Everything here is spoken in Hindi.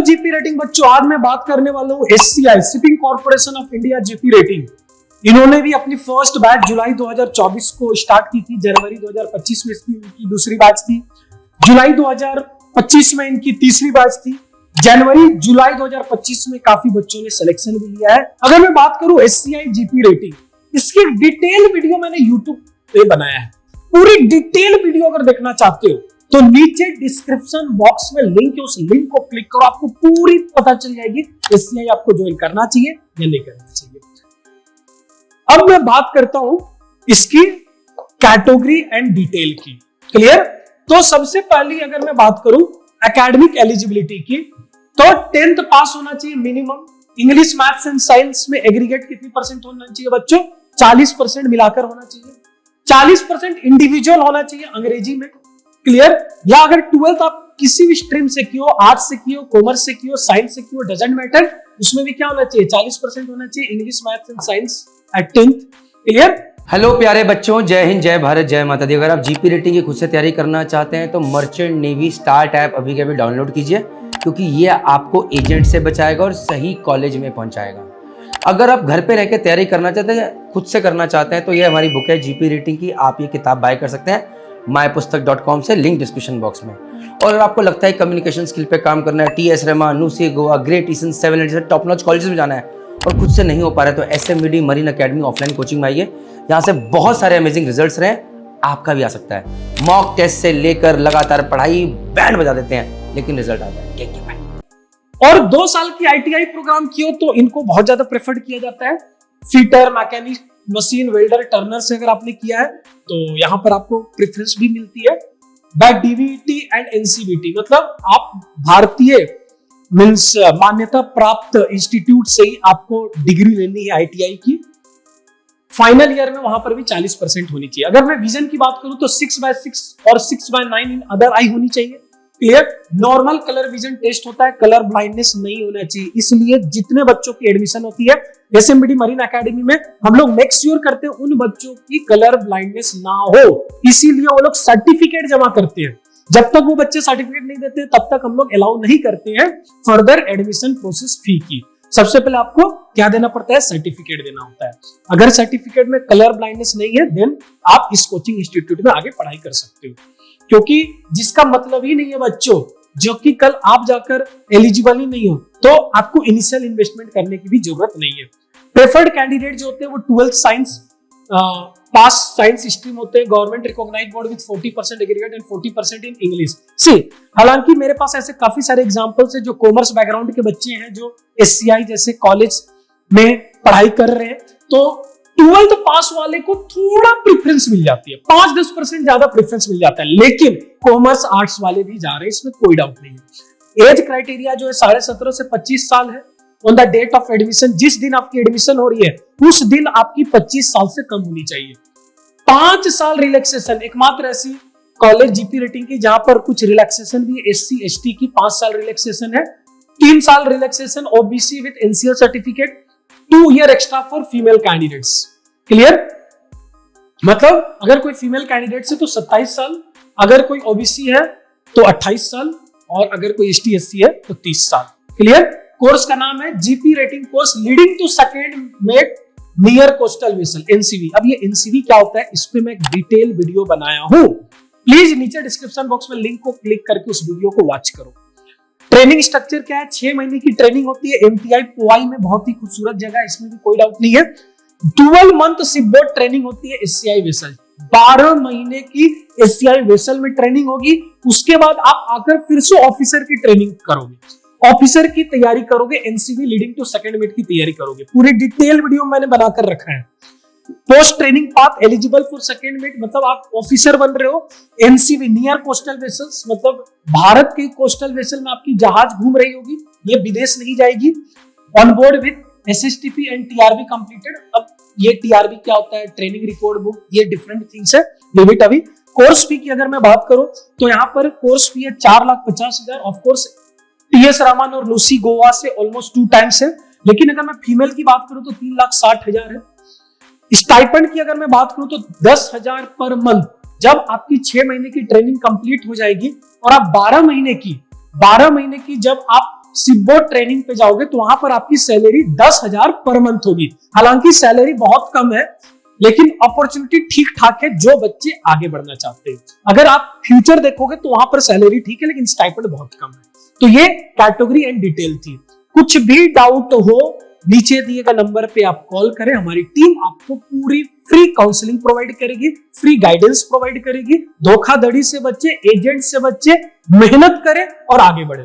जीपी रेटिंग बच्चों, आज मैं बात करने वाला हूं SCI shipping corporation of India GP rating. इन्होंने भी अपनी फर्स्ट बैच जुलाई 2024 को स्टार्ट की थी। जनवरी 2025 में इसकी इनकी दूसरी बैच थी। जुलाई 2025 में इनकी तीसरी बैच थी। जनवरी जुलाई 2025 में काफी बच्चों ने सिलेक्शन भी लिया है। अगर मैं बात करूं एससीआई जीपी रेटिंग, इसकी डिटेल वीडियो मैंने यूट्यूब पे बनाया है। पूरी डिटेल वीडियो अगर देखना चाहते हो तो नीचे डिस्क्रिप्शन बॉक्स में लिंक है, उस लिंक को क्लिक करो, आपको पूरी पता चल जाएगी एससीआई आपको ज्वाइन करना चाहिए या नहीं करना चाहिए। अब मैं बात करता हूं इसकी कैटेगरी एंड डिटेल की। क्लियर? तो सबसे पहली अगर मैं बात करूं एकेडमिक एलिजिबिलिटी की, तो 10th पास होना चाहिए minimum. English, maths and science में एग्रीगेट कितनी परसेंट होना चाहिए बच्चों? 40% मिलाकर होना चाहिए। 40% इंडिविजुअल होना चाहिए अंग्रेजी में। क्लियर? या अगर 12th आप किसी भी स्ट्रीम से की हो, आर्ट्स से की हो, कॉमर्स से की हो, साइंस से की हो, डजंट मैटर, उसमें भी क्या होना चाहिए? 40% होना चाहिए English, maths and science at 10th। Clear? Hello प्यारे बच्चों, जय हिंद, जय भारत, जय माता दी। अगर आप जीपी रेटिंग की खुद से तैयारी करना चाहते हैं तो मर्चेंट नेवी स्टार्ट ऐप अभी के अभी डाउनलोड कीजिए, क्योंकि ये आपको एजेंट से बचाएगा और सही कॉलेज में पहुंचाएगा। अगर आप घर पे रह के तैयारी करना चाहते हैं, खुद से करना चाहते हैं, तो ये हमारी बुक है जीपी रेटिंग की। आप ये किताब बाय कर सकते हैं mypustak.com से, लिंक डिस्क्रिप्शन बॉक्स में। और अगर आपको लगता है कम्युनिकेशन स्किल पे काम करना है, टीएस रहमान, नुसी गोवा, ग्रेट ईस्टर्न, 7 जैसे टॉप नॉच कॉलेजेस में जाना है और खुद से नहीं हो पा रहा है, तो एसएमबीडी मरीन एकेडमी ऑफलाइन कोचिंग में आइए। यहाँ से बहुत सारे अमेजिंग रिजल्ट्स रहे, आपका भी आ सकता है। मॉक टेस्ट से लेकर लगातार पढ़ाई बैंड बजा देते हैं, लेकिन रिजल्ट आता है। Take care. और 2 साल की आईटीआई प्रोग्राम की हो तो इनको बहुत ज्यादा प्रेफर्ड किया जाता है। Fitter, mechanic, machine, welder, Turner से अगर आपने किया है तो यहाँ पर आपको प्रेफरेंस भी मिलती है। बाय डीवीटी एंड एनसीवीटी, मतलब आप भारतीय मींस मान्यता प्राप्त इंस्टीट्यूट से ही आपको डिग्री लेनी है आईटीआई की। फाइनल ईयर में वहां पर भी 40% होनी चाहिए। अगर मैं विजन की बात करूं तो 6/6 और 6/9 इन अदर आई होनी चाहिए। Clear? Normal colour vision test होता है, कलर ब्लाइंडनेस नहीं होना चाहिए। इसलिए जितने बच्चों की एडमिशन होती है एसएमबीडी मरीन एकेडमी में, हम लोग मेक श्योर करते हैं उन बच्चों की कलर ब्लाइंडनेस ना हो, इसीलिए वो लोग सर्टिफिकेट जमा करते हैं। जब तक वो बच्चे सर्टिफिकेट नहीं देते तब तक हम लोग अलाउ नहीं करते हैं फर्दर एडमिशन प्रोसेस फी की। सबसे पहले आपको क्या देना पड़ता है? सर्टिफिकेट देना होता है। अगर सर्टिफिकेट में कलर ब्लाइंडनेस नहीं है देन आप इस कोचिंग इंस्टीट्यूट में आगे पढ़ाई कर सकते हो, क्योंकि जिसका मतलब ही नहीं है बच्चों, जो कि कल आप जाकर एलिजिबल ही नहीं हो तो आपको इनिशियल इन्वेस्टमेंट करने की भी जरूरत नहीं है। प्रेफर्ड कैंडिडेट जो होते हैं वो 12th साइंस पास साइंस स्ट्रीम होते हैं, government recognized board with 40% aggregate and 40% in English. सी, हालांकि मेरे पास ऐसे काफी सारे एग्जांपल्स है जो कॉमर्स बैकग्राउंड के बच्चे हैं जो एससीआई जैसे कॉलेज में पढ़ाई कर रहे हैं, तो 12th पास वाले को थोड़ा प्रेफरेंस मिल जाती है, 5-10% ज्यादा प्रेफरेंस मिल जाता है। लेकिन कॉमर्स आर्ट्स वाले भी जा रहे हैं, इसमें कोई डाउट नहीं है। एज क्राइटेरिया जो है 17.5 से 25 साल है। On the date of admission, जिस दिन आपकी एडमिशन हो रही है उस दिन आपकी 25 साल से कम होनी चाहिए। 5 साल रिलैक्सेशन, एकमात्र ऐसी कॉलेज जीपी रेटिंग की जहां पर कुछ रिलैक्सेशन भी, एससी एसटी की 5 साल रिलैक्सेशन है, 3 साल relaxation OBC with NCL certificate, 2 year extra for female candidates. Clear? मतलब अगर कोई फीमेल कैंडिडेट है तो 27 साल, अगर कोई ओबीसी है तो 28 साल, और अगर कोई एसटी एससी है तो 30 साल। क्लियर? कोर्स का नाम है GP rating course leading to second mate near coastal vessel, NCV. अब ये एनसीवी क्या होता है, इस पे मैं एक डिटेल वीडियो बनाया हूं, प्लीज नीचे डिस्क्रिप्शन बॉक्स में लिंक को क्लिक करके उस वीडियो को वॉच करो। ट्रेनिंग स्ट्रक्चर क्या है? 6 महीने की ट्रेनिंग होती है एमटीआई पोवाई में, बहुत ही खूबसूरत जगह है, इसमें भी कोई डाउट नहीं है। 12 मंथ शिपबोर्ड ट्रेनिंग होती है एससीआई वेसल, 12 महीने की एससीआई वेसल में ट्रेनिंग होगी। उसके बाद आप आकर फिर से ऑफिसर की ट्रेनिंग करोगे, ऑफिसर की तैयारी करोगे, NCV leading to second mate की तैयारी करोगे। पूरी डिटेल वीडियो मैंने बनाकर रखा है। Post training path eligible for second mate, मतलब आप ऑफिसर बन रहे हो। एनसीवी नियर कोस्टल वेसल्स, मतलब भारत के कोस्टल वेसल में आपकी जहाज घूम रही होगी, ये विदेश नहीं जाएगी। On board with SSTP and TRB completed. अब ये टीआरबी क्या होता है, ट्रेनिंग रिकॉर्ड बुक, ये डिफरेंट थिंग्स है। लिव इट अभी। कोर्स फी की अगर मैं बात करूं तो यहाँ पर कोर्स फी है 4,50,000। ऑफ कोर्स टीएस रामान और लूसी गोवा से ऑलमोस्ट 2 टाइम्स है। लेकिन अगर मैं फीमेल की बात करूं तो 3,60,000 है। स्टाइपेंड की अगर मैं बात करूं तो 10,000 पर मंथ। जब आपकी 6 महीने की ट्रेनिंग कंप्लीट हो जाएगी और आप 12 महीने की जब आप सिब्बोट ट्रेनिंग पे जाओगे तो वहां पर आपकी सैलरी 10,000 पर मंथ होगी। हालांकि सैलरी बहुत कम है, लेकिन अपॉर्चुनिटी ठीक ठाक है जो बच्चे आगे बढ़ना चाहते हैं। अगर आप फ्यूचर देखोगे तो वहां पर सैलरी ठीक है, लेकिन स्टाइपेंड बहुत कम है। तो ये कैटेगरी एंड डिटेल थी। कुछ भी डाउट हो, नीचे दिए गए नंबर पे आप कॉल करें, हमारी टीम आपको पूरी फ्री काउंसलिंग प्रोवाइड करेगी, फ्री गाइडेंस प्रोवाइड करेगी। धोखाधड़ी से बच्चे, एजेंट से बच्चे, मेहनत करें और आगे बढ़े।